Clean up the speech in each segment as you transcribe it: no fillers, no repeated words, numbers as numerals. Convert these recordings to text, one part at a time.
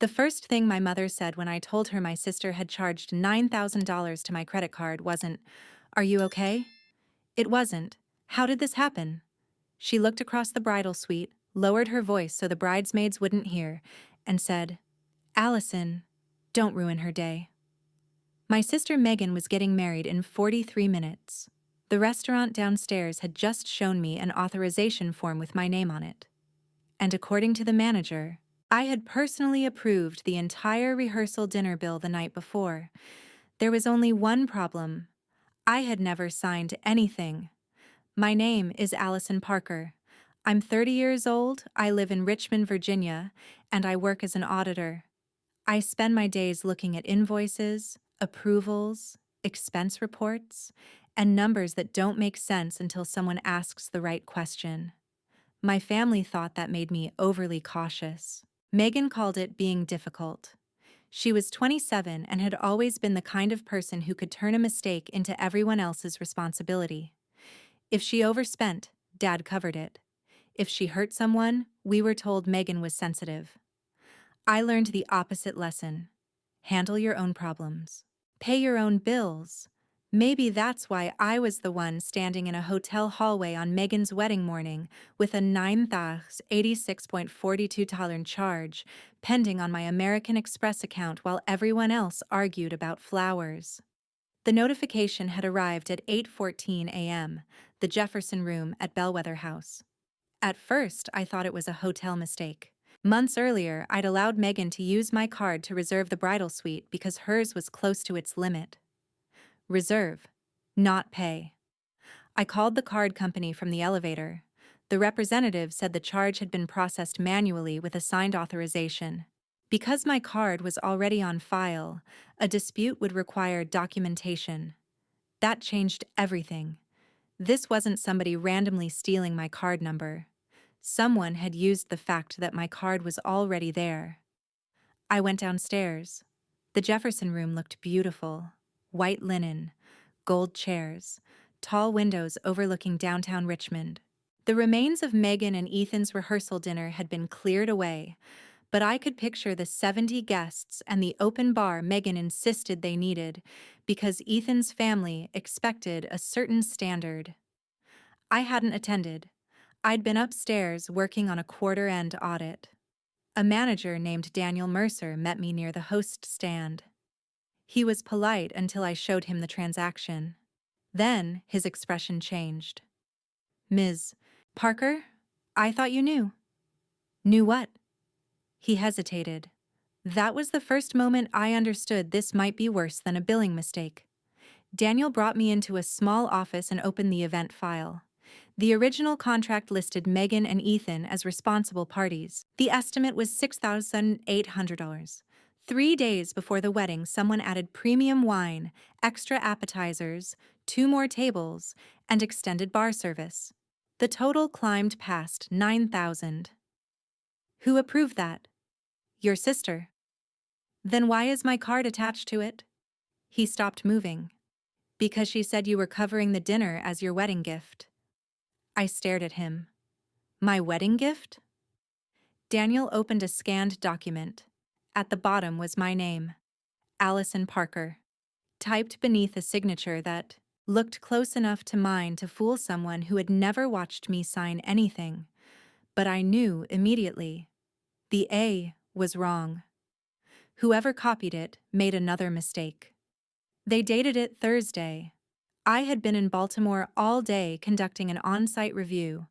The first thing my mother said when I told her my sister had charged $9,000 to my credit card wasn't, "Are you okay?" It wasn't, "How did this happen?" She looked across the bridal suite, lowered her voice so the bridesmaids wouldn't hear, and said, "Allison, don't ruin her day." My sister Megan was getting married in 43 minutes. The restaurant downstairs had just shown me an authorization form with my name on it. And according to the manager, I had personally approved the entire rehearsal dinner bill the night before. There was only one problem. I had never signed anything. My name is Allison Parker. I'm 30 years old, I live in Richmond, Virginia, and I work as an auditor. I spend my days looking at invoices, approvals, expense reports, and numbers that don't make sense until someone asks the right question. My family thought that made me overly cautious. Megan called it being difficult. She was 27 and had always been the kind of person who could turn a mistake into everyone else's responsibility. If she overspent, Dad covered it. If she hurt someone, we were told Megan was sensitive. I learned the opposite lesson. Handle your own problems. Pay your own bills. Maybe that's why I was the one standing in a hotel hallway on Megan's wedding morning with a $9,086.42 charge pending on my American Express account while everyone else argued about flowers. The notification had arrived at 8:14 a.m., the Jefferson Room at Bellwether House. At first, I thought it was a hotel mistake. Months earlier, I'd allowed Megan to use my card to reserve the bridal suite because hers was close to its limit. Reserve, not pay. I called the card company from the elevator. The representative said the charge had been processed manually with a signed authorization. Because my card was already on file, a dispute would require documentation. That changed everything. This wasn't somebody randomly stealing my card number. Someone had used the fact that my card was already there. I went downstairs. The Jefferson Room looked beautiful. White linen, gold chairs, tall windows overlooking downtown Richmond. The remains of Megan and Ethan's rehearsal dinner had been cleared away, but I could picture the 70 guests and the open bar Megan insisted they needed because Ethan's family expected a certain standard. I hadn't attended. I'd been upstairs working on a quarter-end audit. A manager named Daniel Mercer met me near the host stand. He was polite until I showed him the transaction. Then his expression changed. "Ms. Parker, I thought you knew." "Knew what?" He hesitated. That was the first moment I understood this might be worse than a billing mistake. Daniel brought me into a small office and opened the event file. The original contract listed Megan and Ethan as responsible parties. The estimate was $6,800. 3 days before the wedding, someone added premium wine, extra appetizers, 2 more tables, and extended bar service. The total climbed past $9,000. Who approved that? Your sister. Then why is my card attached to it? He stopped moving. Because she said you were covering the dinner as your wedding gift. I stared at him. My wedding gift? Daniel opened a scanned document. At the bottom was my name, Allison Parker, typed beneath a signature that looked close enough to mine to fool someone who had never watched me sign anything. But I knew immediately. The A was wrong. Whoever copied it made another mistake. They dated it Thursday. I had been in Baltimore all day conducting an on-site review.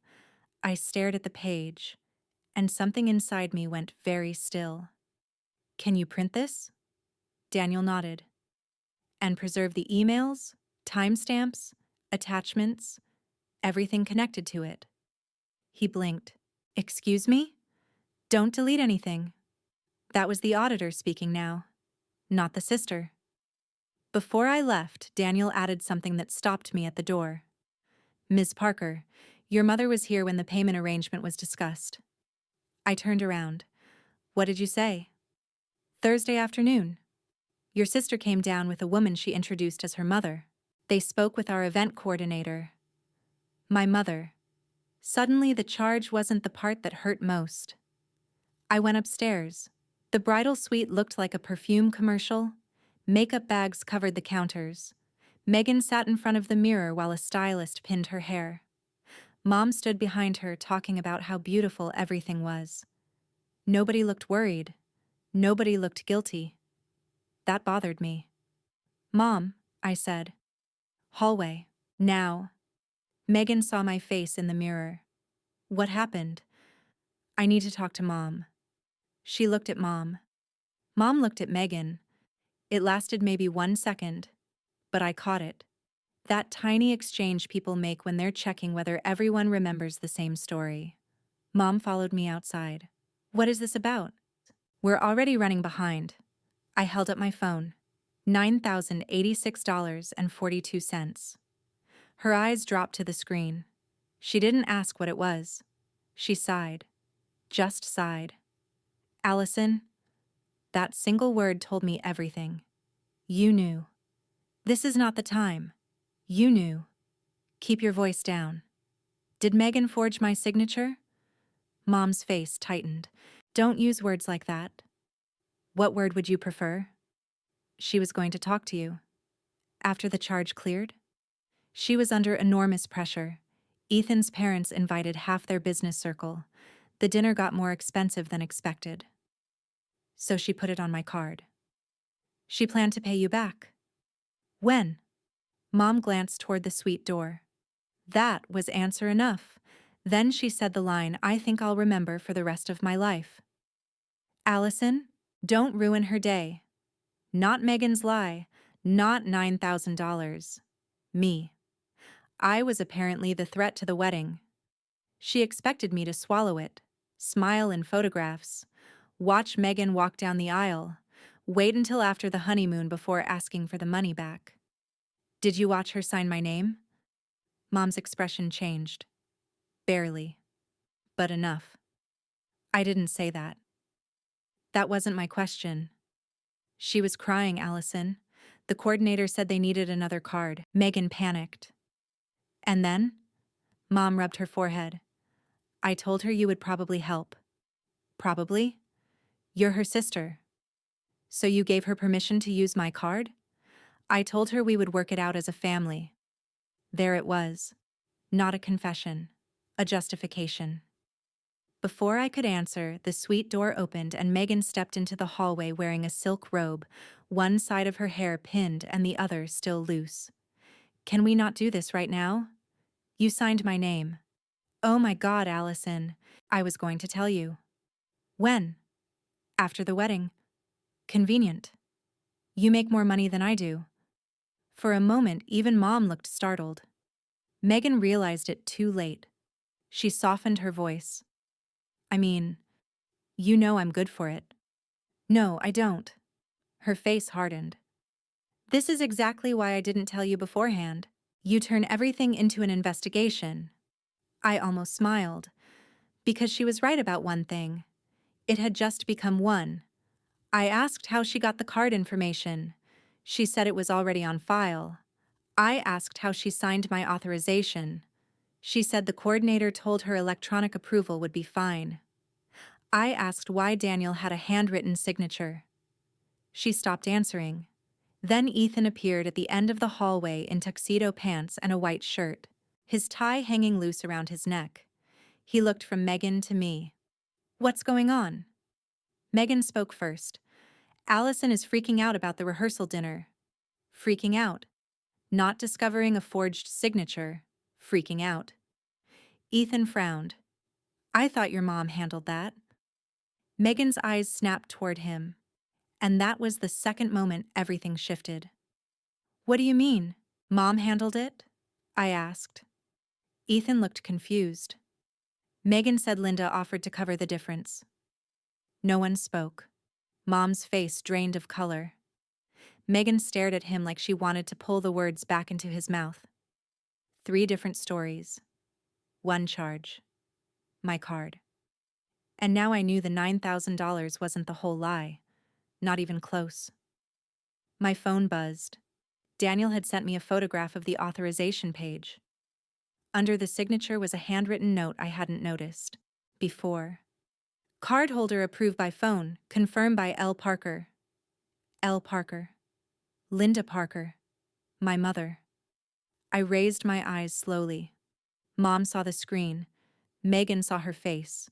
I stared at the page, and something inside me went very still. "Can you print this?" Daniel nodded. "And preserve the emails, timestamps, attachments, everything connected to it?" He blinked. "Excuse me? Don't delete anything." That was the auditor speaking now, not the sister. Before I left, Daniel added something that stopped me at the door. "Ms. Parker, your mother was here when the payment arrangement was discussed." I turned around. "What did you say?" "Thursday afternoon. Your sister came down with a woman she introduced as her mother. They spoke with our event coordinator." My mother. Suddenly the charge wasn't the part that hurt most. I went upstairs. The bridal suite looked like a perfume commercial. Makeup bags covered the counters. Megan sat in front of the mirror while a stylist pinned her hair. Mom stood behind her talking about how beautiful everything was. Nobody looked worried. Nobody looked guilty. That bothered me. "Mom," I said. Hallway. Now. Megan saw my face in the mirror. "What happened?" "I need to talk to Mom." She looked at Mom. Mom looked at Megan. It lasted maybe 1 second, but I caught it. That tiny exchange people make when they're checking whether everyone remembers the same story. Mom followed me outside. "What is this about?" "We're already running behind." I held up my phone. $9,086.42. Her eyes dropped to the screen. She didn't ask what it was. She sighed. Just sighed. "Allison." That single word told me everything. You knew. This is not the time. You knew. Keep your voice down. Did Megan forge my signature? Mom's face tightened. Don't use words like that. What word would you prefer? She was going to talk to you. After the charge cleared? She was under enormous pressure. Ethan's parents invited half their business circle. The dinner got more expensive than expected. So she put it on my card. She planned to pay you back. When? Mom glanced toward the suite door. That was answer enough. Then she said the line I think I'll remember for the rest of my life. Allison, don't ruin her day. Not Megan's lie, not $9,000. Me. I was apparently the threat to the wedding. She expected me to swallow it, smile in photographs, watch Megan walk down the aisle, wait until after the honeymoon before asking for the money back. Did you watch her sign my name? Mom's expression changed. Barely. But enough. I didn't say that. That wasn't my question. She was crying, Allison. The coordinator said they needed another card. Megan panicked. And then? Mom rubbed her forehead. I told her you would probably help. Probably? You're her sister. So you gave her permission to use my card? I told her we would work it out as a family. There it was. Not a confession. A justification. Before I could answer, the suite door opened and Megan stepped into the hallway wearing a silk robe, one side of her hair pinned and the other still loose. Can we not do this right now? You signed my name. Oh my God, Allison. I was going to tell you. When? After the wedding. Convenient. You make more money than I do. For a moment, even Mom looked startled. Megan realized it too late. She softened her voice. I mean, you know I'm good for it. No, I don't. Her face hardened. This is exactly why I didn't tell you beforehand. You turn everything into an investigation. I almost smiled. Because she was right about one thing. It had just become one. I asked how she got the card information. She said it was already on file. I asked how she signed my authorization. She said the coordinator told her electronic approval would be fine. I asked why Daniel had a handwritten signature. She stopped answering. Then Ethan appeared at the end of the hallway in tuxedo pants and a white shirt, his tie hanging loose around his neck. He looked from Megan to me. What's going on? Megan spoke first. Allison is freaking out about the rehearsal dinner. Freaking out. Not discovering a forged signature. Freaking out. Ethan frowned. I thought your mom handled that. Megan's eyes snapped toward him. And that was the second moment everything shifted. What do you mean? Mom handled it? I asked. Ethan looked confused. Megan said Linda offered to cover the difference. No one spoke. Mom's face drained of color. Megan stared at him like she wanted to pull the words back into his mouth. 3 different stories. 1 charge. My card. And now I knew the $9,000 wasn't the whole lie. Not even close. My phone buzzed. Daniel had sent me a photograph of the authorization page. Under the signature was a handwritten note I hadn't noticed before. Cardholder approved by phone, confirmed by L. Parker. L. Parker. Linda Parker. My mother. I raised my eyes slowly. Mom saw the screen. Megan saw her face.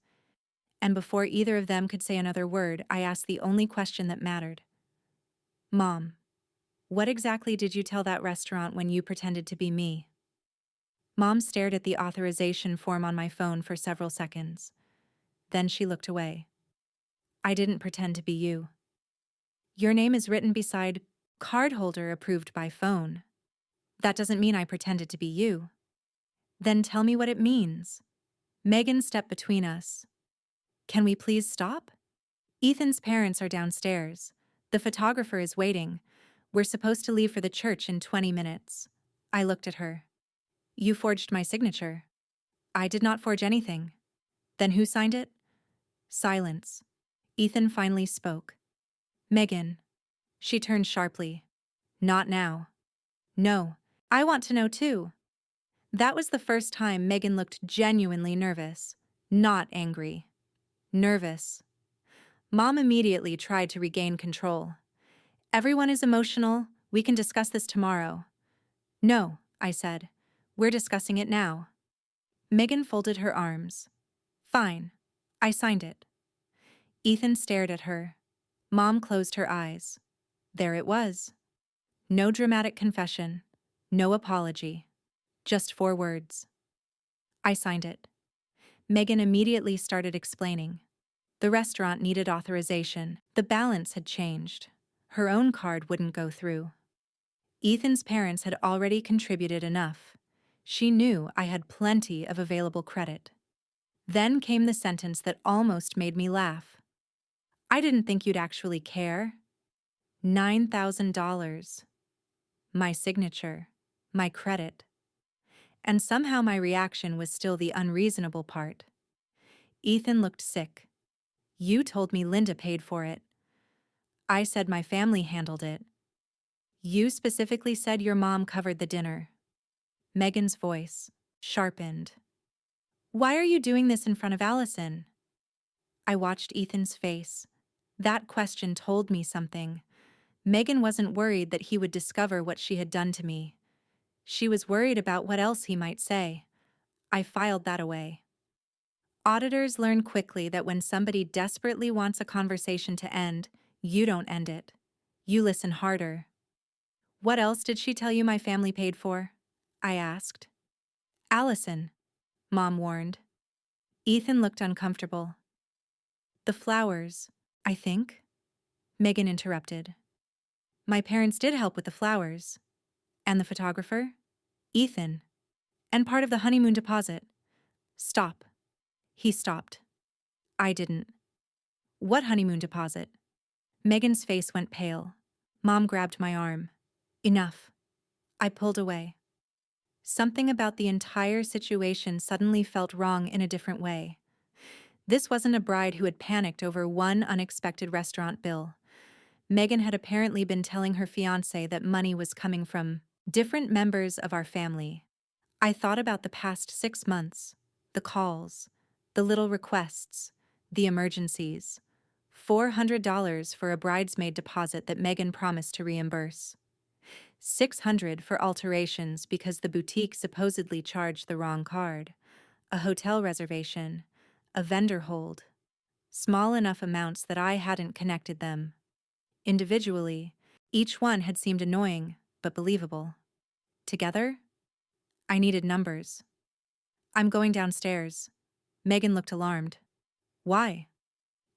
And before either of them could say another word, I asked the only question that mattered. Mom, what exactly did you tell that restaurant when you pretended to be me? Mom stared at the authorization form on my phone for several seconds. Then she looked away. I didn't pretend to be you. Your name is written beside cardholder approved by phone. That doesn't mean I pretended to be you. Then tell me what it means. Megan stepped between us. Can we please stop? Ethan's parents are downstairs. The photographer is waiting. We're supposed to leave for the church in 20 minutes. I looked at her. You forged my signature. I did not forge anything. Then who signed it? Silence. Ethan finally spoke. Megan. She turned sharply. Not now. No, I want to know too. That was the first time Megan looked genuinely nervous, not angry. Nervous. Mom immediately tried to regain control. Everyone is emotional. We can discuss this tomorrow. No, I said. We're discussing it now. Megan folded her arms. Fine. I signed it. Ethan stared at her. Mom closed her eyes. There it was. No dramatic confession. No apology. Just 4 words. I signed it. Megan immediately started explaining. The restaurant needed authorization. The balance had changed. Her own card wouldn't go through. Ethan's parents had already contributed enough. She knew I had plenty of available credit. Then came the sentence that almost made me laugh. I didn't think you'd actually care. $9,000. My signature. My credit. And somehow my reaction was still the unreasonable part. Ethan looked sick. You told me Linda paid for it. I said my family handled it. You specifically said your mom covered the dinner. Megan's voice sharpened. Why are you doing this in front of Allison? I watched Ethan's face. That question told me something. Megan wasn't worried that he would discover what she had done to me. She was worried about what else he might say. I filed that away. Auditors learn quickly that when somebody desperately wants a conversation to end, you don't end it. You listen harder. What else did she tell you my family paid for? I asked. Allison, Mom warned. Ethan looked uncomfortable. The flowers, I think. Megan interrupted. My parents did help with the flowers. And the photographer? Ethan. And part of the honeymoon deposit. Stop. He stopped. I didn't. What honeymoon deposit? Megan's face went pale. Mom grabbed my arm. Enough. I pulled away. Something about the entire situation suddenly felt wrong in a different way. This wasn't a bride who had panicked over one unexpected restaurant bill. Megan had apparently been telling her fiancé that money was coming from different members of our family. I thought about the past 6 months, the calls, the little requests, the emergencies. $400 for a bridesmaid deposit that Megan promised to reimburse. $600 for alterations because the boutique supposedly charged the wrong card. A hotel reservation. A vendor hold. Small enough amounts that I hadn't connected them. Individually, each one had seemed annoying, but believable. Together, I needed numbers. I'm going downstairs. Megan looked alarmed. Why?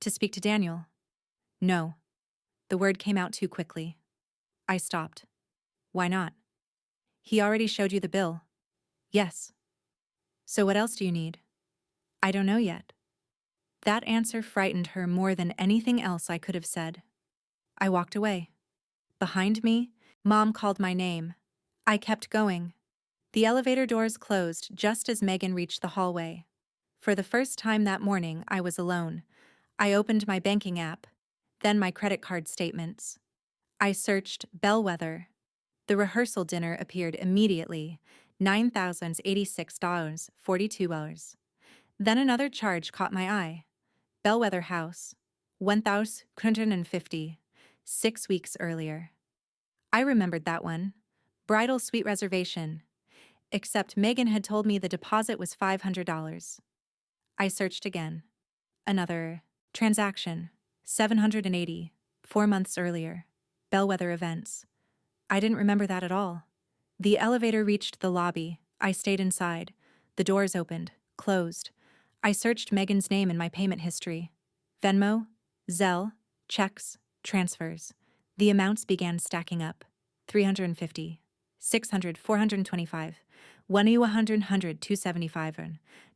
To speak to Daniel. No. The word came out too quickly. I stopped. Why not? He already showed you the bill. Yes. So what else do you need? I don't know yet. That answer frightened her more than anything else I could have said. I walked away. Behind me, Mom called my name. I kept going. The elevator doors closed just as Megan reached the hallway. For the first time that morning, I was alone. I opened my banking app, then my credit card statements. I searched Bellwether. The rehearsal dinner appeared immediately, $9,086.42. Then another charge caught my eye. Bellwether House, 1,150, 6 weeks earlier. I remembered that one. Bridal suite reservation. Except Megan had told me the deposit was $500. I searched again. Another transaction, 780, 4 months earlier. Bellwether Events. I didn't remember that at all. The elevator reached the lobby. I stayed inside. The doors opened, closed. I searched Megan's name in my payment history. Venmo, Zelle, checks, transfers. The amounts began stacking up. 350, 600, 425, 100, 275,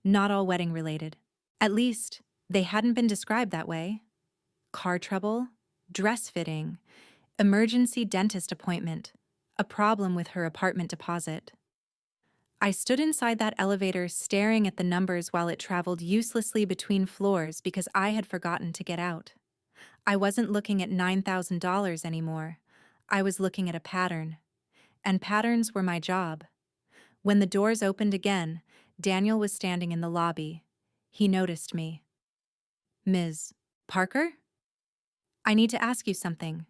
not all wedding related. At least, they hadn't been described that way. Car trouble, dress fitting, emergency dentist appointment, a problem with her apartment deposit. I stood inside that elevator staring at the numbers while it traveled uselessly between floors because I had forgotten to get out. I wasn't looking at $9,000 anymore. I was looking at a pattern. And patterns were my job. When the doors opened again, Daniel was standing in the lobby. He noticed me. Ms. Parker? I need to ask you something.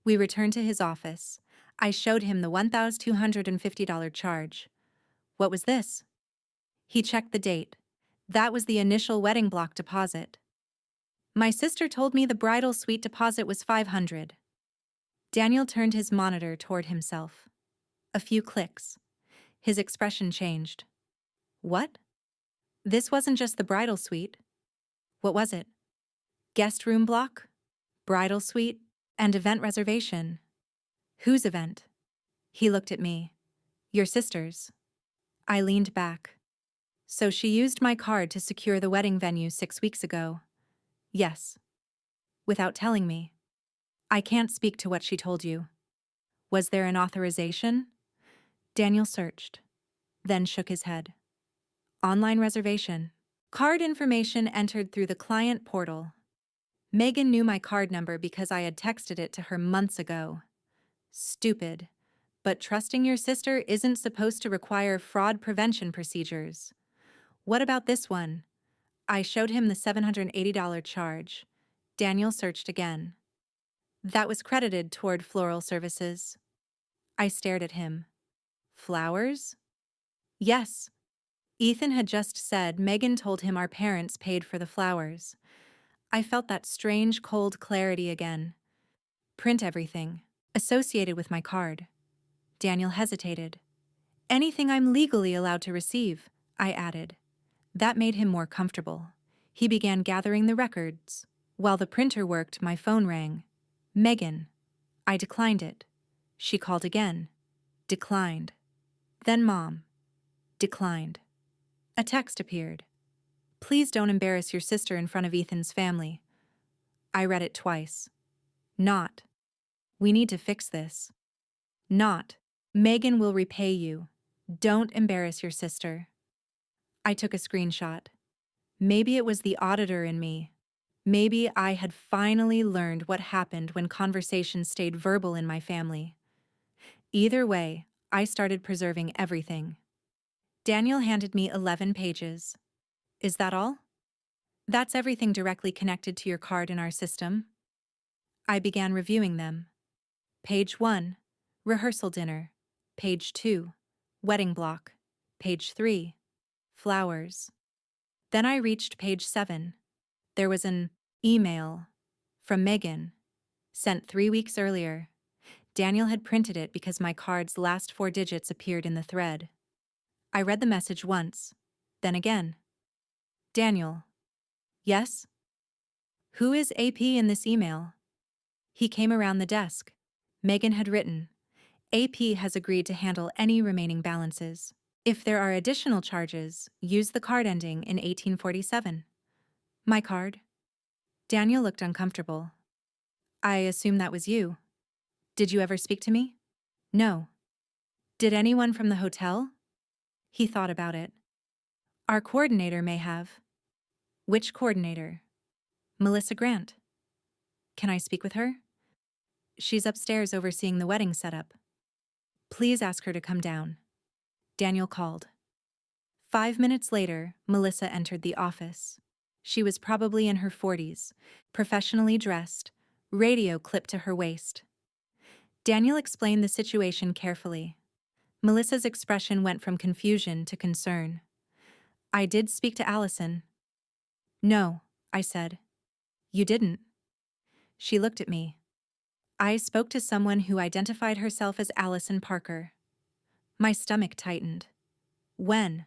We returned to his office. I showed him the $1,250 charge. What was this? He checked the date. That was the initial wedding block deposit. My sister told me the bridal suite deposit was $500. Daniel turned his monitor toward himself. A few clicks. His expression changed. What? This wasn't just the bridal suite. What was it? Guest room block? Bridal suite? And event reservation. Whose event? He looked at me. Your sister's. I leaned back. So she used my card to secure the wedding venue 6 weeks ago. Yes. Without telling me. I can't speak to what she told you. Was there an authorization? Daniel searched, then shook his head. Online reservation. Card information entered through the client portal. Megan knew my card number because I had texted it to her months ago. Stupid. But trusting your sister isn't supposed to require fraud prevention procedures. What about this one? I showed him the $780 charge. Daniel searched again. That was credited toward floral services. I stared at him. Flowers? Yes. Ethan had just said Megan told him our parents paid for the flowers. I felt that strange cold clarity again. Print everything. Associated with my card. Daniel hesitated. Anything I'm legally allowed to receive, I added. That made him more comfortable. He began gathering the records. While the printer worked, my phone rang. Megan. I declined it. She called again. Declined. Then Mom. Declined. A text appeared. Please don't embarrass your sister in front of Ethan's family. I read it twice. Not. We need to fix this. Not. Megan will repay you. Don't embarrass your sister. I took a screenshot. Maybe it was the auditor in me. Maybe I had finally learned what happened when conversations stayed verbal in my family. Either way, I started preserving everything. Daniel handed me 11 pages. Is that all? That's everything directly connected to your card in our system. I began reviewing them. Page 1, rehearsal dinner. Page 2, wedding block. Page 3, flowers. Then I reached page 7. There was an email from Megan, sent 3 weeks earlier. Daniel had printed it because my card's last 4 digits appeared in the thread. I read the message once, then again. Daniel. Yes? Who is AP in this email? He came around the desk. Megan had written, AP has agreed to handle any remaining balances. If there are additional charges, use the card ending in 1847. My card? Daniel looked uncomfortable. I assume that was you. Did you ever speak to me? No. Did anyone from the hotel? He thought about it. Our coordinator may have. Which coordinator? Melissa Grant. Can I speak with her? She's upstairs overseeing the wedding setup. Please ask her to come down. Daniel called. 5 minutes later, Melissa entered the office. She was probably in her 40s, professionally dressed, radio clipped to her waist. Daniel explained the situation carefully. Melissa's expression went from confusion to concern. I did speak to Allison. No, I said. You didn't. She looked at me. I spoke to someone who identified herself as Allison Parker. My stomach tightened. When?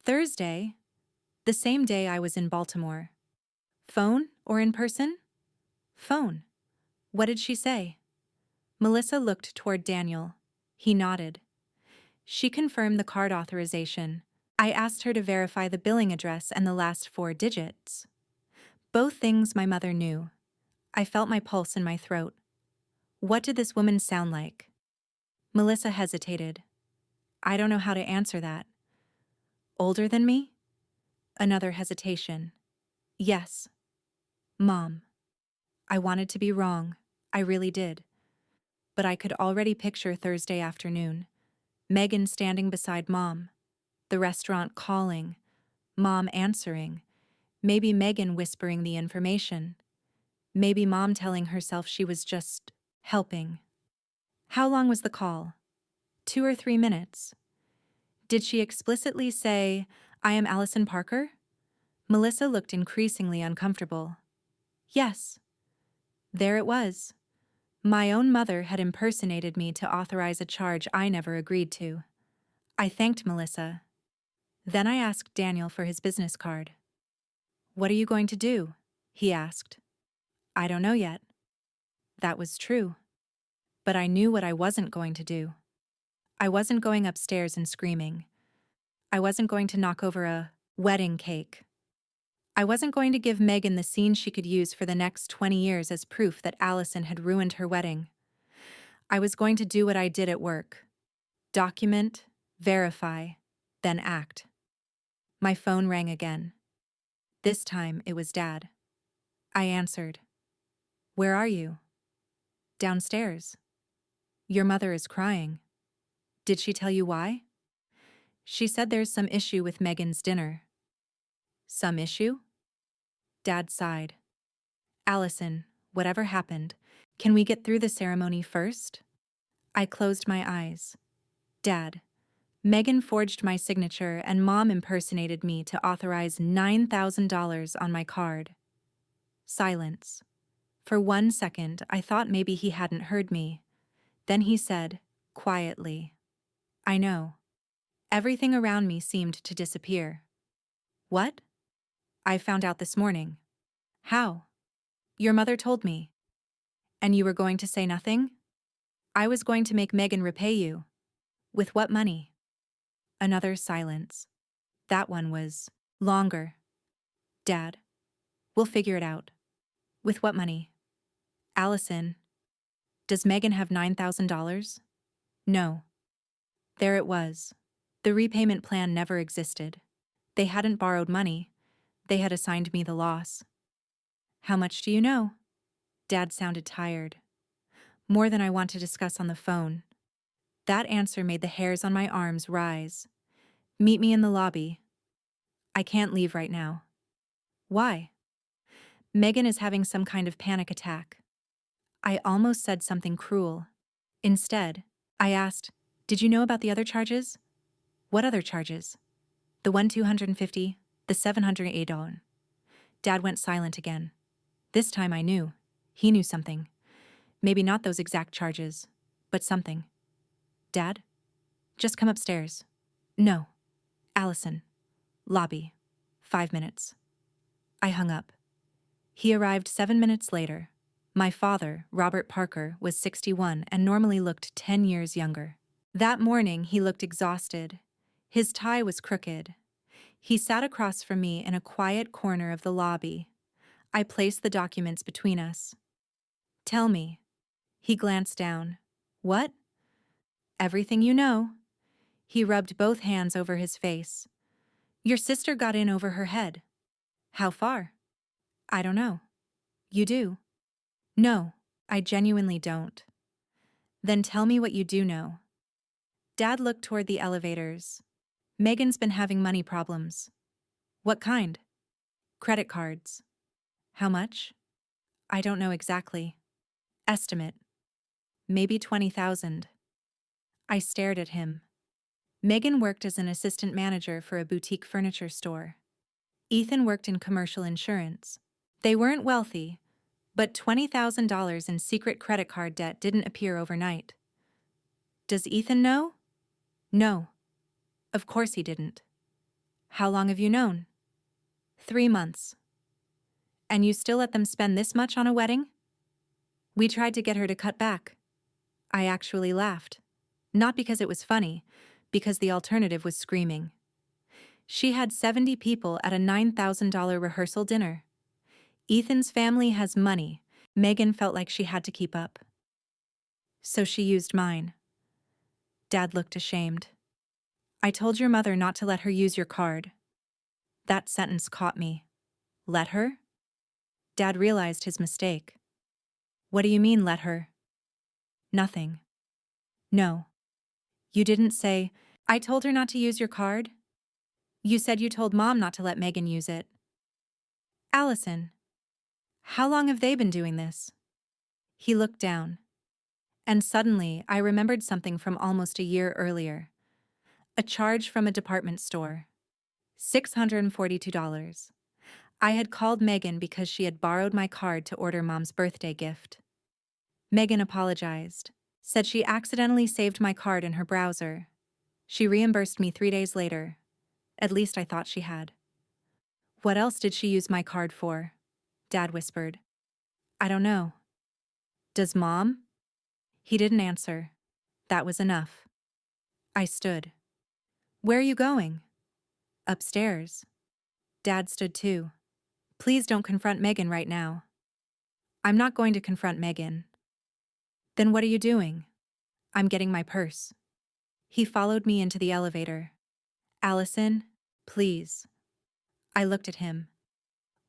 Thursday. The same day I was in Baltimore. Phone or in person? Phone. What did she say? Melissa looked toward Daniel. He nodded. She confirmed the card authorization. I asked her to verify the billing address and the last 4 digits. Both things my mother knew. I felt my pulse in my throat. What did this woman sound like? Melissa hesitated. I don't know how to answer that. Older than me? Another hesitation. Yes. Mom. I wanted to be wrong. I really did. But I could already picture Thursday afternoon. Megan standing beside Mom. The restaurant calling. Mom answering. Maybe Megan whispering the information. Maybe Mom telling herself she was just helping. How long was the call? 2 or 3 minutes. Did she explicitly say, I am Allison Parker? Melissa looked increasingly uncomfortable. Yes. There it was. My own mother had impersonated me to authorize a charge I never agreed to. I thanked Melissa. Then I asked Daniel for his business card. What are you going to do? He asked. I don't know yet. That was true. But I knew what I wasn't going to do. I wasn't going upstairs and screaming. I wasn't going to knock over a wedding cake. I wasn't going to give Megan the scene she could use for the next 20 years as proof that Allison had ruined her wedding. I was going to do what I did at work. Document, verify, then act. My phone rang again. This time it was Dad. I answered. Where are you? Downstairs. Your mother is crying. Did she tell you why? She said there's some issue with Megan's dinner. Some issue? Dad sighed. Allison, whatever happened, can we get through the ceremony first? I closed my eyes. Dad, Megan forged my signature and Mom impersonated me to authorize $9,000 on my card. Silence. For 1 second, I thought maybe he hadn't heard me. Then he said, quietly, I know. Everything around me seemed to disappear. What? I found out this morning. How? Your mother told me. And you were going to say nothing? I was going to make Megan repay you. With what money? Another silence. That one was longer. Dad, we'll figure it out. With what money? Allison, does Megan have $9,000? No. There it was. The repayment plan never existed. They hadn't borrowed money. They had assigned me the loss. How much do you know? Dad sounded tired. More than I want to discuss on the phone. That answer made the hairs on my arms rise. Meet me in the lobby. I can't leave right now. Why? Megan is having some kind of panic attack. I almost said something cruel. Instead, I asked, did you know about the other charges? What other charges? The $250, the $708. Dad went silent again. This time I knew. He knew something. Maybe not those exact charges, but something. Dad? Just come upstairs. No. Allison. Lobby. 5 minutes. I hung up. He arrived 7 minutes later. My father, Robert Parker, was 61 and normally looked 10 years younger. That morning he looked exhausted. His tie was crooked. He sat across from me in a quiet corner of the lobby. I placed the documents between us. Tell me. He glanced down. What? Everything you know. He rubbed both hands over his face. Your sister got in over her head. How far? I don't know. You do? No, I genuinely don't. Then tell me what you do know. Dad looked toward the elevators. Megan's been having money problems. What kind? Credit cards. How much? I don't know exactly. Estimate. Maybe 20,000. I stared at him. Megan worked as an assistant manager for a boutique furniture store. Ethan worked in commercial insurance. They weren't wealthy, but $20,000 in secret credit card debt didn't appear overnight. Does Ethan know? No. Of course he didn't. How long have you known? 3 months. And you still let them spend this much on a wedding? We tried to get her to cut back. I actually laughed. Not because it was funny, because the alternative was screaming. She had 70 people at a $9,000 rehearsal dinner. Ethan's family has money. Megan felt like she had to keep up. So she used mine. Dad looked ashamed. I told your mother not to let her use your card. That sentence caught me. Let her? Dad realized his mistake. What do you mean, let her? Nothing. No. You didn't say, I told her not to use your card? You said you told Mom not to let Megan use it. Allison, how long have they been doing this? He looked down. And suddenly, I remembered something from almost a year earlier. A charge from a department store. $642. I had called Megan because she had borrowed my card to order Mom's birthday gift. Megan apologized, said she accidentally saved my card in her browser. She reimbursed me 3 days later. At least I thought she had. What else did she use my card for? Dad whispered. I don't know. Does Mom? He didn't answer. That was enough. I stood. Where are you going? Upstairs. Dad stood too. Please don't confront Megan right now. I'm not going to confront Megan. Then what are you doing? I'm getting my purse. He followed me into the elevator. Allison, please. I looked at him.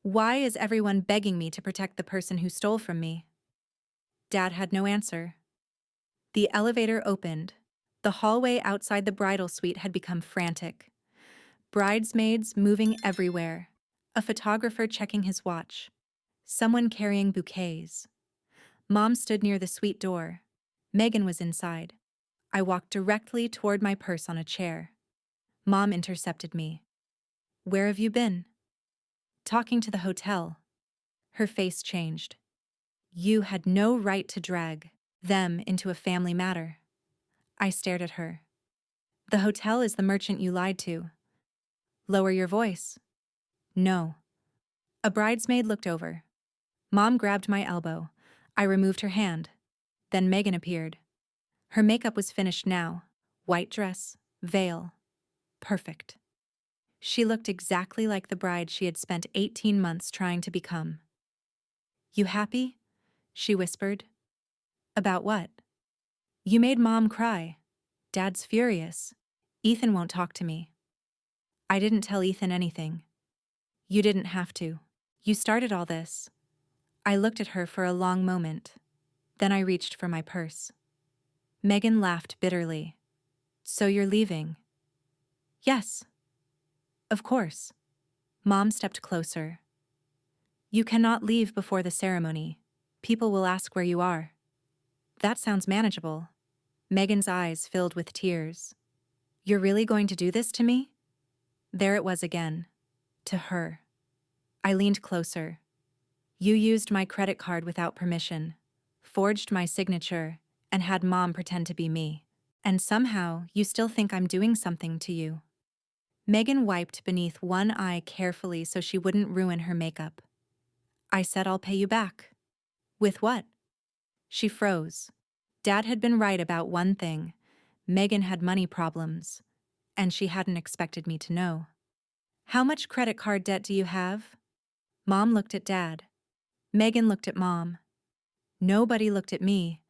Why is everyone begging me to protect the person who stole from me? Dad had no answer. The elevator opened. The hallway outside the bridal suite had become frantic. Bridesmaids moving everywhere. A photographer checking his watch. Someone carrying bouquets. Mom stood near the suite door. Megan was inside. I walked directly toward my purse on a chair. Mom intercepted me. Where have you been? Talking to the hotel. Her face changed. You had no right to drag them into a family matter. I stared at her. The hotel is the merchant you lied to. Lower your voice. No. A bridesmaid looked over. Mom grabbed my elbow. I removed her hand. Then Megan appeared. Her makeup was finished now. White dress, veil. Perfect. She looked exactly like the bride she had spent 18 months trying to become. You happy? She whispered. About what? You made Mom cry. Dad's furious. Ethan won't talk to me. I didn't tell Ethan anything. You didn't have to. You started all this. I looked at her for a long moment. Then I reached for my purse. Megan laughed bitterly. So you're leaving? Yes. Of course. Mom stepped closer. You cannot leave before the ceremony. People will ask where you are. That sounds manageable. Megan's eyes filled with tears. You're really going to do this to me? There it was again. To her. I leaned closer. You used my credit card without permission, forged my signature, and had Mom pretend to be me. And somehow, you still think I'm doing something to you. Megan wiped beneath one eye carefully so she wouldn't ruin her makeup. I said I'll pay you back. With what? She froze. Dad had been right about one thing. Megan had money problems, and she hadn't expected me to know. How much credit card debt do you have? Mom looked at Dad. Megan looked at Mom. Nobody looked at me.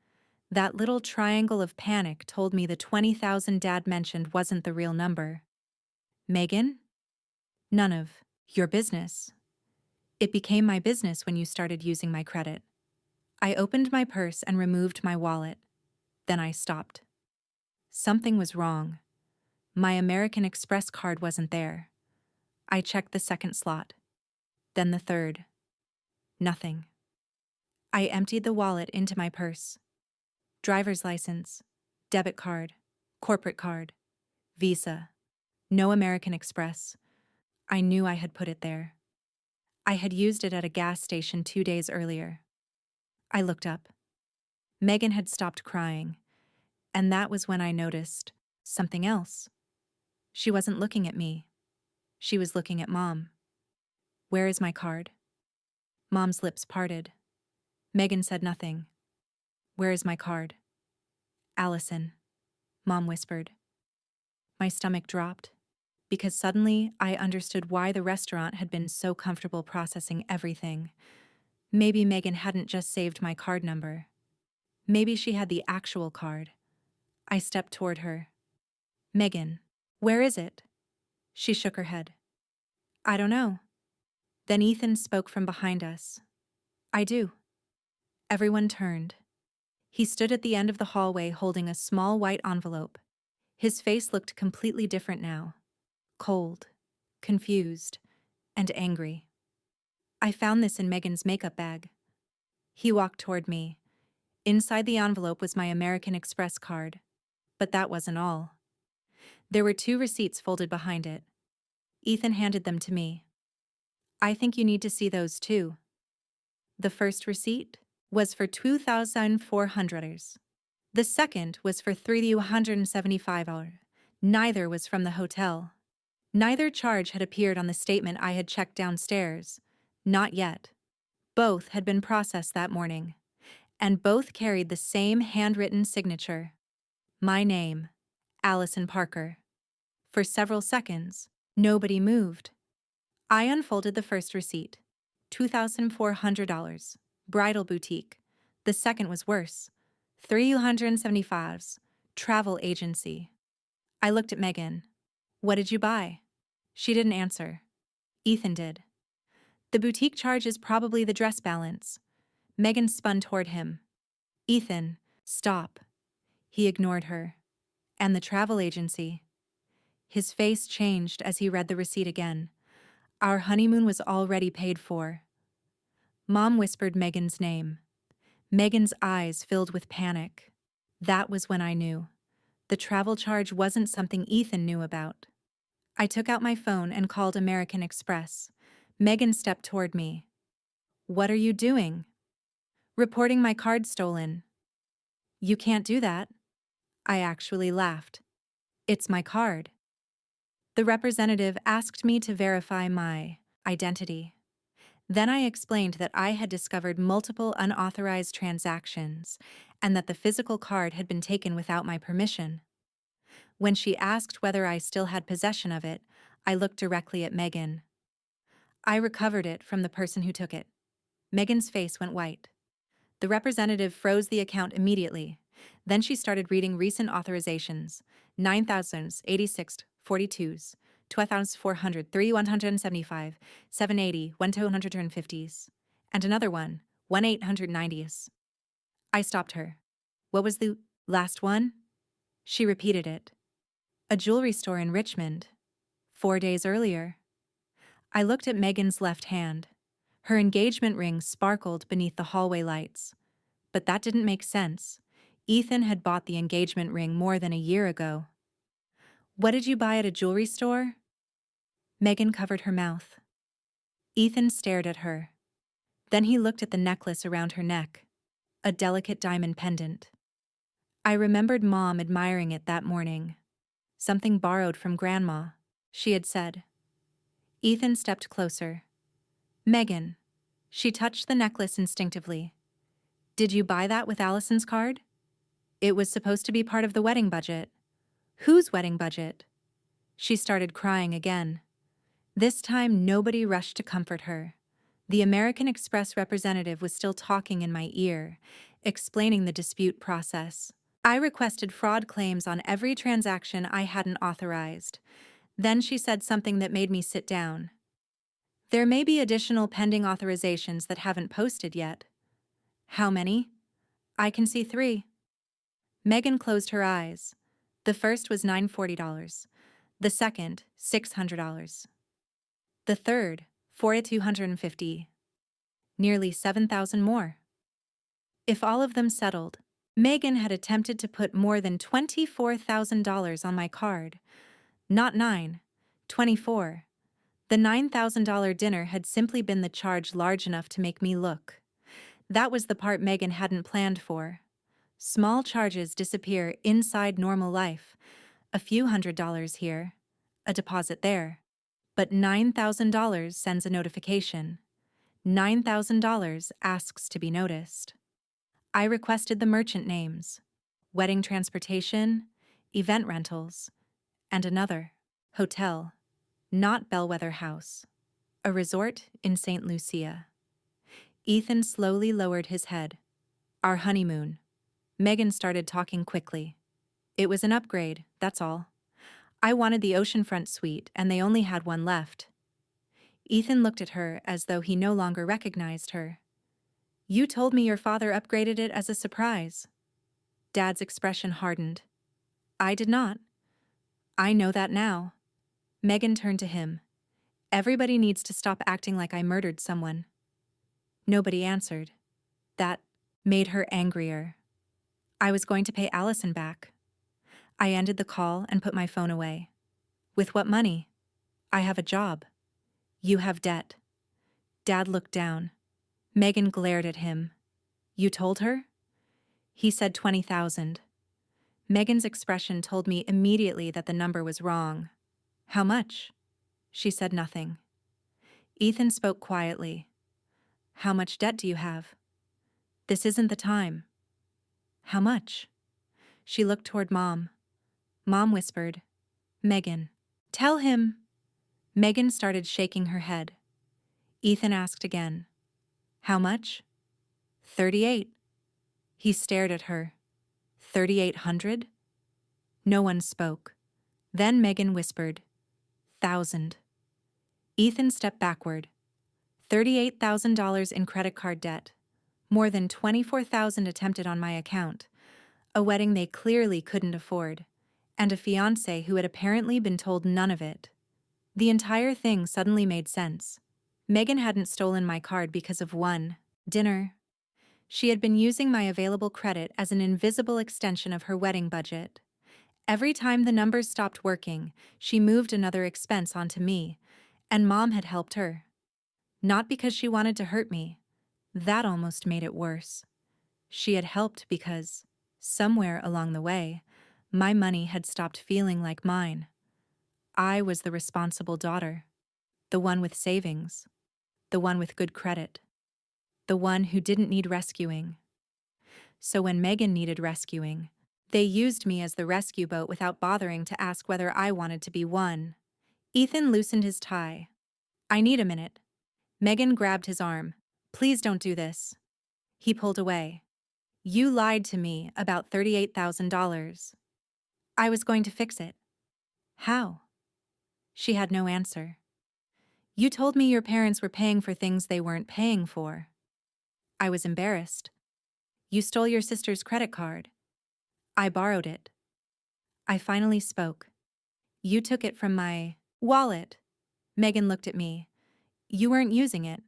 That little triangle of panic told me the 20,000 Dad mentioned wasn't the real number. Megan? None of your business. It became my business when you started using my credit. I opened my purse and removed my wallet. Then I stopped. Something was wrong. My American Express card wasn't there. I checked the second slot. Then the third. Nothing. I emptied the wallet into my purse. Driver's license, debit card, corporate card, Visa, no American Express. I knew I had put it there. I had used it at a gas station 2 days earlier. I looked up. Megan had stopped crying, and that was when I noticed something else. She wasn't looking at me. She was looking at Mom. "Where is my card?" Mom's lips parted. Megan said nothing. "Where is my card?" "Allison," Mom whispered. My stomach dropped, because suddenly I understood why the restaurant had been so comfortable processing everything. Maybe Megan hadn't just saved my card number. Maybe she had the actual card. I stepped toward her. "Megan, where is it?" She shook her head. "I don't know." Then Ethan spoke from behind us. "I do." Everyone turned. He stood at the end of the hallway holding a small white envelope. His face looked completely different now. Cold, confused, and angry. "I found this in Megan's makeup bag." He walked toward me. Inside the envelope was my American Express card. But that wasn't all. There were 2 receipts folded behind it. Ethan handed them to me. "I think you need to see those too." The first receipt was for $2,400. The second was for $375. Neither was from the hotel. Neither charge had appeared on the statement I had checked downstairs. Not yet. Both had been processed that morning, and both carried the same handwritten signature. My name, Allison Parker. For several seconds, nobody moved. I unfolded the first receipt. $2,400. Bridal boutique. The second was worse. $375. Travel agency. I looked at Megan. "What did you buy?" She didn't answer. Ethan did. "The boutique charge is probably the dress balance." Megan spun toward him. "Ethan, stop." He ignored her. "And the travel agency." His face changed as he read the receipt again. Our honeymoon was already paid for. Mom whispered Megan's name. Megan's eyes filled with panic. That was when I knew. The travel charge wasn't something Ethan knew about. I took out my phone and called American Express. Megan stepped toward me. "What are you doing?" "Reporting my card stolen." "You can't do that." I actually laughed. "It's my card." The representative asked me to verify my identity. Then I explained that I had discovered multiple unauthorized transactions and that the physical card had been taken without my permission. When she asked whether I still had possession of it, I looked directly at Megan. "I recovered it from the person who took it." Megan's face went white. The representative froze the account immediately. Then she started reading recent authorizations: 9,086 42s, 12,403 175, 780 1,250s, and another one, 1,890s. I stopped her. "What was the last one?" She repeated it. "A jewelry store in Richmond. 4 days earlier." I looked at Megan's left hand. Her engagement ring sparkled beneath the hallway lights. But that didn't make sense. Ethan had bought the engagement ring more than a year ago. "What did you buy at a jewelry store?" Megan covered her mouth. Ethan stared at her. Then he looked at the necklace around her neck, a delicate diamond pendant. I remembered Mom admiring it that morning. "Something borrowed from Grandma," she had said. Ethan stepped closer. "Megan." She touched the necklace instinctively. "Did you buy that with Allison's card?" "It was supposed to be part of the wedding budget." "Whose wedding budget?" She started crying again. This time nobody rushed to comfort her. The American Express representative was still talking in my ear, explaining the dispute process. I requested fraud claims on every transaction I hadn't authorized. Then she said something that made me sit down. "There may be additional pending authorizations that haven't posted yet." "How many?" "I can see 3. Megan closed her eyes. The first was $940. The second, $600. The third, For 250. Nearly 7,000 more. If all of them settled, Megan had attempted to put more than $24,000 on my card. Not 9, 24. The $9,000 dinner had simply been the charge large enough to make me look. That was the part Megan hadn't planned for. Small charges disappear inside normal life. A few $100s here, a deposit there. But $9,000 sends a notification. $9,000 asks to be noticed. I requested the merchant names: wedding transportation, event rentals, and another, hotel, not Bellwether House, a resort in St. Lucia. Ethan slowly lowered his head. Our honeymoon. Megan started talking quickly. It was an upgrade, that's all. I wanted the oceanfront suite, and they only had one left. Ethan looked at her as though he no longer recognized her. You told me your father upgraded it as a surprise. Dad's expression hardened. I did not. I know that now. Megan turned to him. Everybody needs to stop acting like I murdered someone. Nobody answered. That made her angrier. I was going to pay Allison back. I ended the call and put my phone away. With what money? I have a job. You have debt. Dad looked down. Megan glared at him. You told her? He said 20,000. Megan's expression told me immediately that the number was wrong. How much? She said nothing. Ethan spoke quietly. How much debt do you have? This isn't the time. How much? She looked toward Mom. Mom whispered, Megan, tell him. Megan started shaking her head. Ethan asked again. How much? 38. He stared at her. 3,800? No one spoke. Then Megan whispered, 1,000. Ethan stepped backward. $38,000 in credit card debt. More than 24,000 attempted on my account. A wedding they clearly couldn't afford. And a fiancé who had apparently been told none of it. The entire thing suddenly made sense. Megan hadn't stolen my card because of one dinner. She had been using my available credit as an invisible extension of her wedding budget. Every time the numbers stopped working, she moved another expense onto me, and Mom had helped her. Not because she wanted to hurt me. That almost made it worse. She had helped because, somewhere along the way, my money had stopped feeling like mine. I was the responsible daughter, the one with savings, the one with good credit, the one who didn't need rescuing. So when Megan needed rescuing, they used me as the rescue boat without bothering to ask whether I wanted to be one. Ethan loosened his tie. I need a minute. Megan grabbed his arm. Please don't do this. He pulled away. You lied to me about $38,000. I was going to fix it. How? She had no answer. You told me your parents were paying for things they weren't paying for. I was embarrassed. You stole your sister's credit card. I borrowed it. I finally spoke. You took it from my wallet. Megan looked at me. You weren't using it.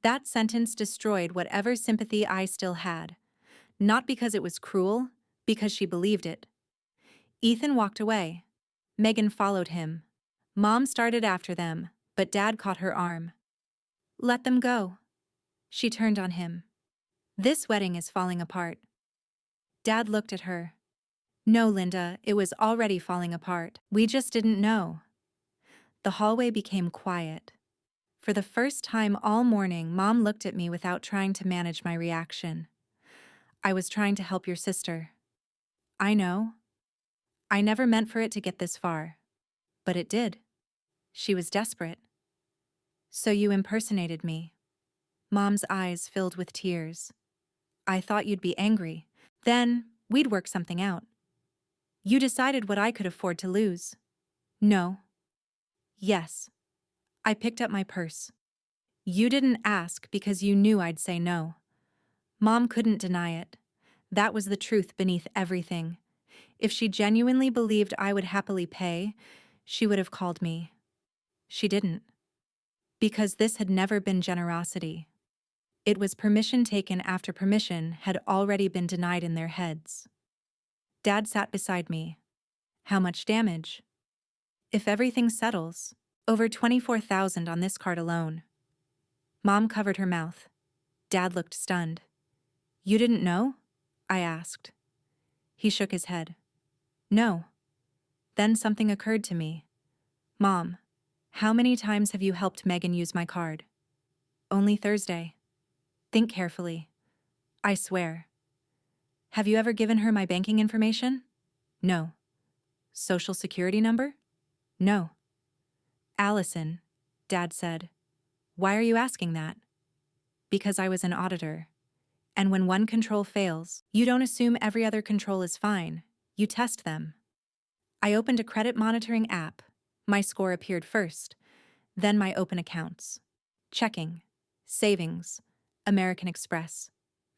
That sentence destroyed whatever sympathy I still had. Not because it was cruel, because she believed it. Ethan walked away. Megan followed him. Mom started after them, but Dad caught her arm. Let them go. She turned on him. This wedding is falling apart. Dad looked at her. No, Linda, it was already falling apart. We just didn't know. The hallway became quiet. For the first time all morning, Mom looked at me without trying to manage my reaction. I was trying to help your sister. I know. I never meant for it to get this far. But it did. She was desperate. So you impersonated me. Mom's eyes filled with tears. I thought you'd be angry. Then, we'd work something out. You decided what I could afford to lose. No. Yes. I picked up my purse. You didn't ask because you knew I'd say no. Mom couldn't deny it. That was the truth beneath everything. If she genuinely believed I would happily pay, she would have called me. She didn't. Because this had never been generosity. It was permission taken after permission had already been denied in their heads. Dad sat beside me. How much damage? If everything settles, over 24,000 on this card alone. Mom covered her mouth. Dad looked stunned. You didn't know? I asked. He shook his head. No. Then something occurred to me. Mom, how many times have you helped Megan use my card? Only Thursday. Think carefully. I swear. Have you ever given her my banking information? No. Social security number? No. Allison, Dad said. Why are you asking that? Because I was an auditor. And when one control fails, you don't assume every other control is fine. You test them. I opened a credit monitoring app. My score appeared first, then my open accounts. Checking, savings, American Express,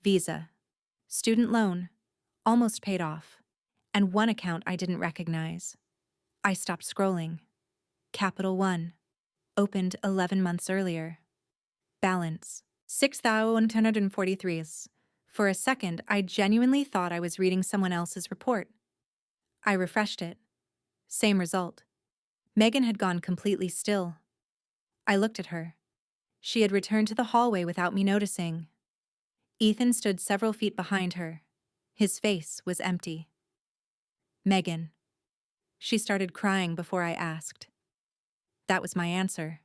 Visa, student loan, almost paid off, and one account I didn't recognize. I stopped scrolling. Capital One, opened 11 months earlier. Balance, 6,143. For a second, I genuinely thought I was reading someone else's report. I refreshed it. Same result. Megan had gone completely still. I looked at her. She had returned to the hallway without me noticing. Ethan stood several feet behind her. His face was empty. Megan. She started crying before I asked. That was my answer.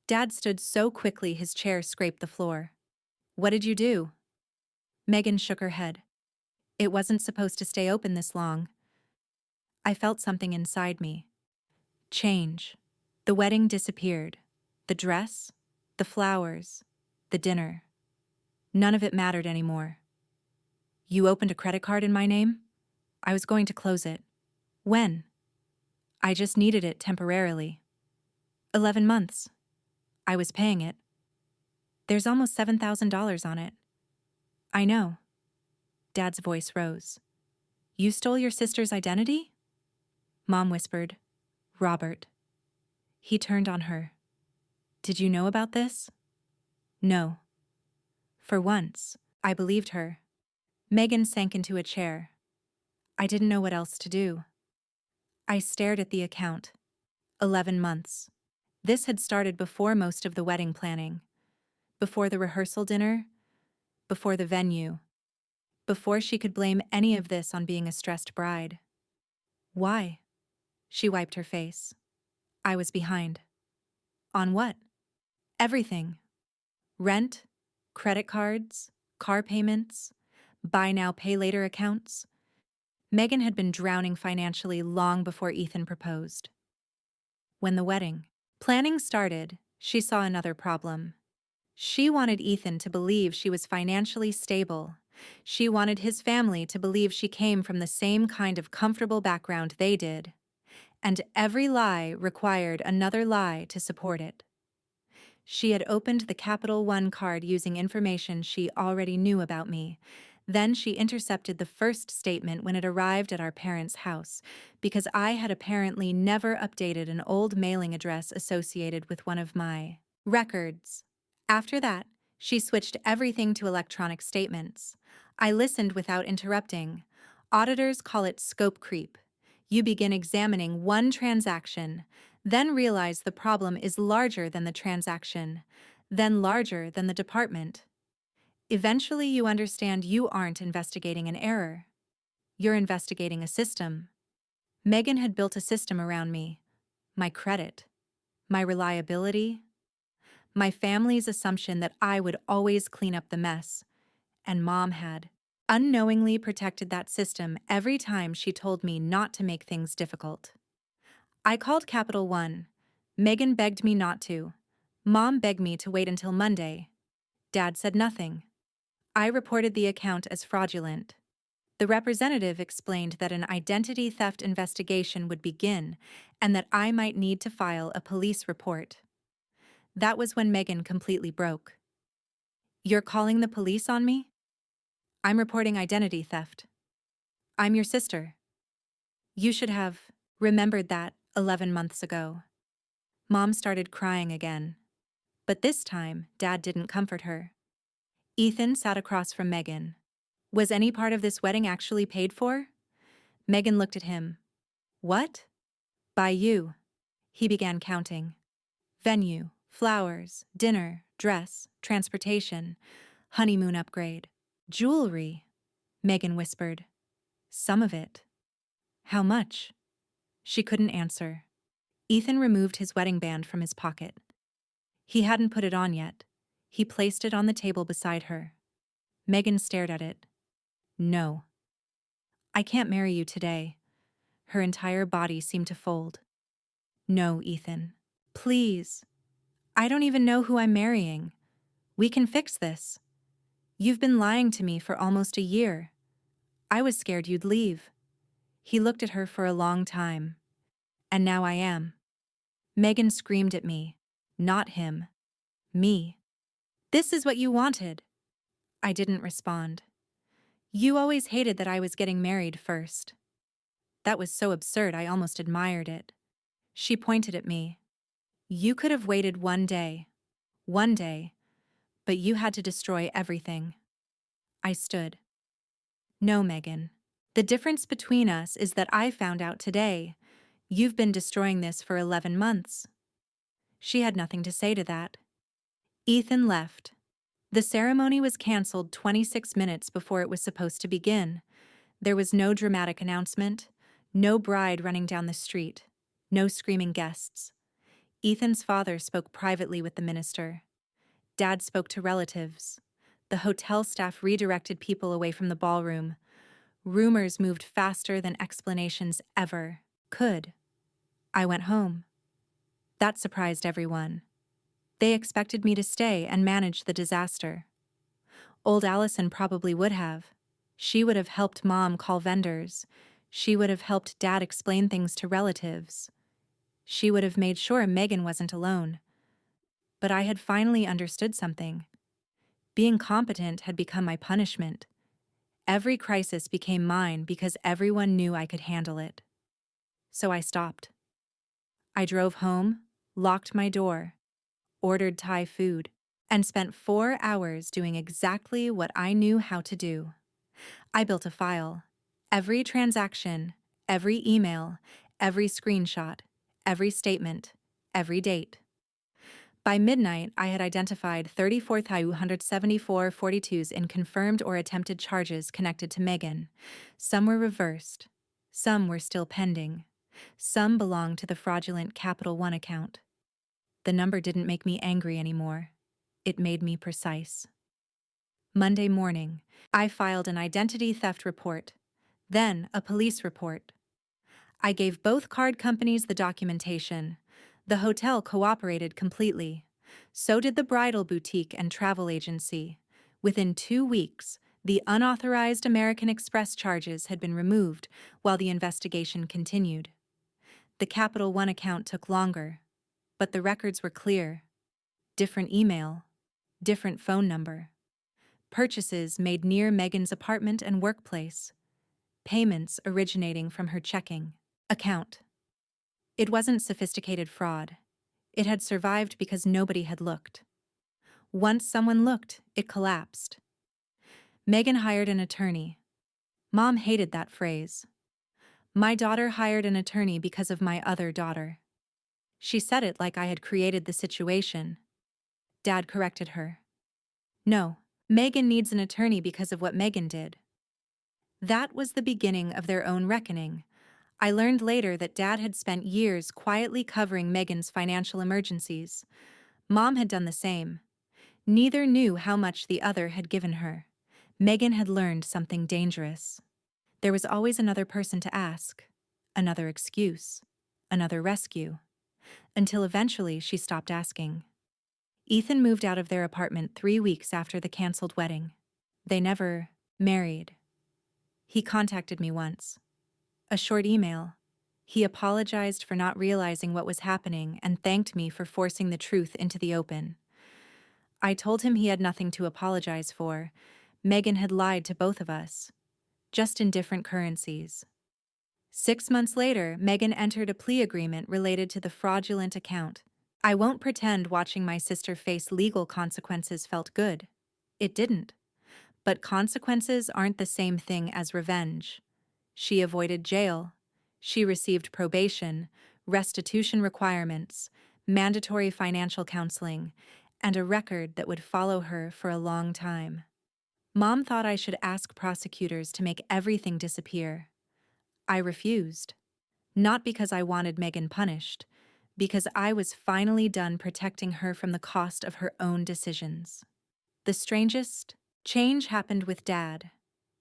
Dad stood so quickly his chair scraped the floor. What did you do? Megan shook her head. It wasn't supposed to stay open this long. I felt something inside me. Change. The wedding disappeared. The dress, the flowers, the dinner. None of it mattered anymore. You opened a credit card in my name? I was going to close it. When? I just needed it temporarily. 11 months. I was paying it. There's almost $7,000 on it. I know. Dad's voice rose. You stole your sister's identity? Mom whispered, Robert. He turned on her. Did you know about this? No. For once, I believed her. Megan sank into a chair. I didn't know what else to do. I stared at the account. 11 months. This had started before most of the wedding planning. Before the rehearsal dinner. Before the venue. Before she could blame any of this on being a stressed bride. Why? She wiped her face. I was behind. On what? Everything. Rent, credit cards, car payments, buy now, pay later accounts. Megan had been drowning financially long before Ethan proposed. When the wedding planning started, she saw another problem. She wanted Ethan to believe she was financially stable. She wanted his family to believe she came from the same kind of comfortable background they did. And every lie required another lie to support it. She had opened the Capital One card using information she already knew about me. Then she intercepted the first statement when it arrived at our parents' house, because I had apparently never updated an old mailing address associated with one of my records. After that, she switched everything to electronic statements. I listened without interrupting. Auditors call it scope creep. You begin examining one transaction, then realize the problem is larger than the transaction, then larger than the department. Eventually, you understand you aren't investigating an error. You're investigating a system. Megan had built a system around me. My credit, my reliability, my family's assumption that I would always clean up the mess. And Mom had unknowingly protected that system every time she told me not to make things difficult. I called Capital One. Megan begged me not to. Mom begged me to wait until Monday. Dad said nothing. I reported the account as fraudulent. The representative explained that an identity theft investigation would begin and that I might need to file a police report. That was when Megan completely broke. You're calling the police on me? I'm reporting identity theft. I'm your sister. You should have remembered that 11 months ago. Mom started crying again. But this time, Dad didn't comfort her. Ethan sat across from Megan. Was any part of this wedding actually paid for? Megan looked at him. What? By you. He began counting. Venue, flowers, dinner, dress, transportation, honeymoon upgrade, jewelry, Megan whispered. Some of it. How much? She couldn't answer. Ethan removed his wedding band from his pocket. He hadn't put it on yet. He placed it on the table beside her. Megan stared at it. No. I can't marry you today. Her entire body seemed to fold. No, Ethan. Please. I don't even know who I'm marrying. We can fix this. You've been lying to me for almost a year. I was scared you'd leave. He looked at her for a long time. And now I am. Megan screamed at me. Not him. Me. This is what you wanted. I didn't respond. You always hated that I was getting married first. That was so absurd I almost admired it. She pointed at me. You could have waited one day, but you had to destroy everything. I stood. No, Megan. The difference between us is that I found out today. You've been destroying this for 11 months. She had nothing to say to that. Ethan left. The ceremony was canceled 26 minutes before it was supposed to begin. There was no dramatic announcement, no bride running down the street, no screaming guests. Ethan's father spoke privately with the minister. Dad spoke to relatives. The hotel staff redirected people away from the ballroom. Rumors moved faster than explanations ever could. I went home. That surprised everyone. They expected me to stay and manage the disaster. Old Allison probably would have. She would have helped Mom call vendors. She would have helped Dad explain things to relatives. She would have made sure Megan wasn't alone. But I had finally understood something. Being competent had become my punishment. Every crisis became mine because everyone knew I could handle it. So I stopped. I drove home, locked my door, ordered Thai food, and spent 4 hours doing exactly what I knew how to do. I built a file. Every transaction, every email, every screenshot, every statement, every date. By midnight, I had identified 34,174 in confirmed or attempted charges connected to Megan. Some were reversed. Some were still pending. Some belonged to the fraudulent Capital One account. The number didn't make me angry anymore. It made me precise. Monday morning, I filed an identity theft report, then a police report. I gave both card companies the documentation. The hotel cooperated completely. So did the bridal boutique and travel agency. Within 2 weeks, the unauthorized American Express charges had been removed while the investigation continued. The Capital One account took longer, but the records were clear. Different email, different phone number. Purchases made near Megan's apartment and workplace. Payments originating from her checking account. It wasn't sophisticated fraud. It had survived because nobody had looked. Once someone looked, it collapsed. Megan hired an attorney. Mom hated that phrase. My daughter hired an attorney because of my other daughter. She said it like I had created the situation. Dad corrected her. No, Megan needs an attorney because of what Megan did. That was the beginning of their own reckoning. I learned later that Dad had spent years quietly covering Megan's financial emergencies. Mom had done the same. Neither knew how much the other had given her. Megan had learned something dangerous. There was always another person to ask, another excuse, another rescue, until eventually she stopped asking. Ethan moved out of their apartment 3 weeks after the canceled wedding. They never married. He contacted me once. A short email. He apologized for not realizing what was happening and thanked me for forcing the truth into the open. I told him he had nothing to apologize for. Megan had lied to both of us, just in different currencies. 6 months later, Megan entered a plea agreement related to the fraudulent account. I won't pretend watching my sister face legal consequences felt good. It didn't. But consequences aren't the same thing as revenge. She avoided jail. She received probation, restitution requirements, mandatory financial counseling, and a record that would follow her for a long time. Mom thought I should ask prosecutors to make everything disappear. I refused. Not because I wanted Megan punished, because I was finally done protecting her from the cost of her own decisions. The strangest change happened with Dad.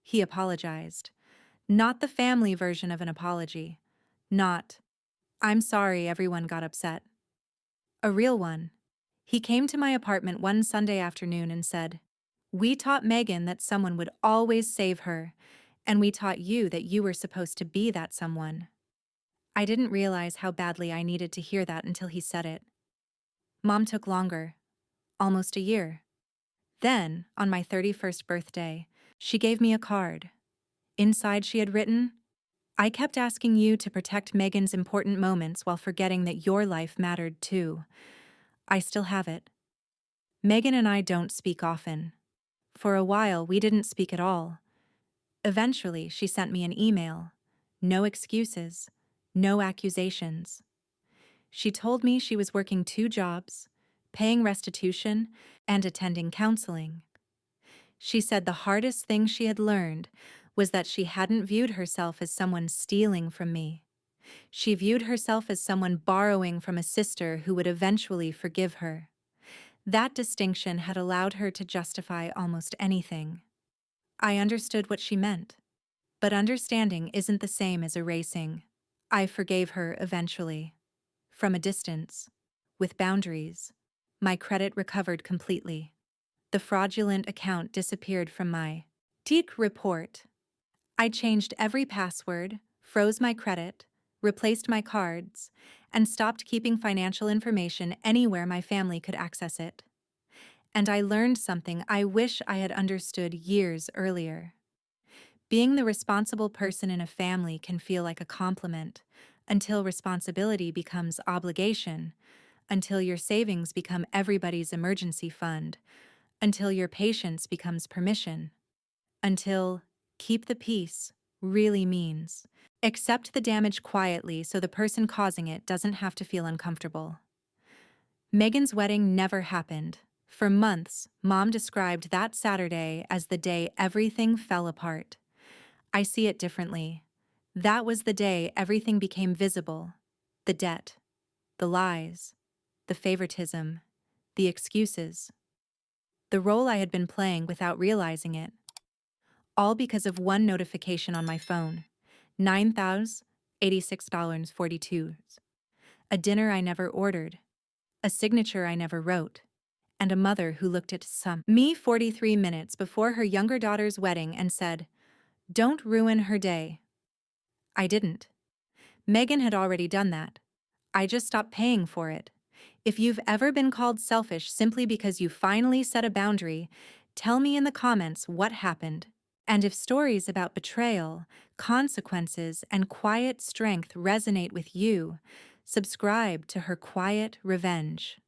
He apologized. Not the family version of an apology. Not, "I'm sorry everyone got upset." A real one. He came to my apartment one Sunday afternoon and said, "We taught Megan that someone would always save her, and we taught you that you were supposed to be that someone." I didn't realize how badly I needed to hear that until he said it. Mom took longer, almost a year. Then, on my 31st birthday, she gave me a card. Inside she had written, "I kept asking you to protect Megan's important moments while forgetting that your life mattered too." I still have it. Megan and I don't speak often. For a while, we didn't speak at all. Eventually, she sent me an email. No excuses, no accusations. She told me she was working 2 jobs, paying restitution, and attending counseling. She said the hardest thing she had learned was that she hadn't viewed herself as someone stealing from me. She viewed herself as someone borrowing from a sister who would eventually forgive her. That distinction had allowed her to justify almost anything. I understood what she meant. But understanding isn't the same as erasing. I forgave her eventually. From a distance. With boundaries. My credit recovered completely. The fraudulent account disappeared from my Deke report. I changed every password, froze my credit, replaced my cards, and stopped keeping financial information anywhere my family could access it. And I learned something I wish I had understood years earlier. Being the responsible person in a family can feel like a compliment, until responsibility becomes obligation, until your savings become everybody's emergency fund, until your patience becomes permission, until keep the peace really means accept the damage quietly so the person causing it doesn't have to feel uncomfortable. Megan's wedding never happened. For months, Mom described that Saturday as the day everything fell apart. I see it differently. That was the day everything became visible. The debt, the lies, the favoritism, the excuses. The role I had been playing without realizing it. All because of one notification on my phone. $9,086.42. A dinner I never ordered. A signature I never wrote. And a mother who looked at me 43 minutes before her younger daughter's wedding and said, "Don't ruin her day." I didn't. Megan had already done that. I just stopped paying for it. If you've ever been called selfish simply because you finally set a boundary, tell me in the comments what happened. And if stories about betrayal, consequences, and quiet strength resonate with you, subscribe to Her Quiet Revenge.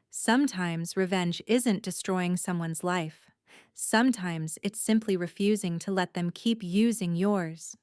Sometimes revenge isn't destroying someone's life. Sometimes it's simply refusing to let them keep using yours.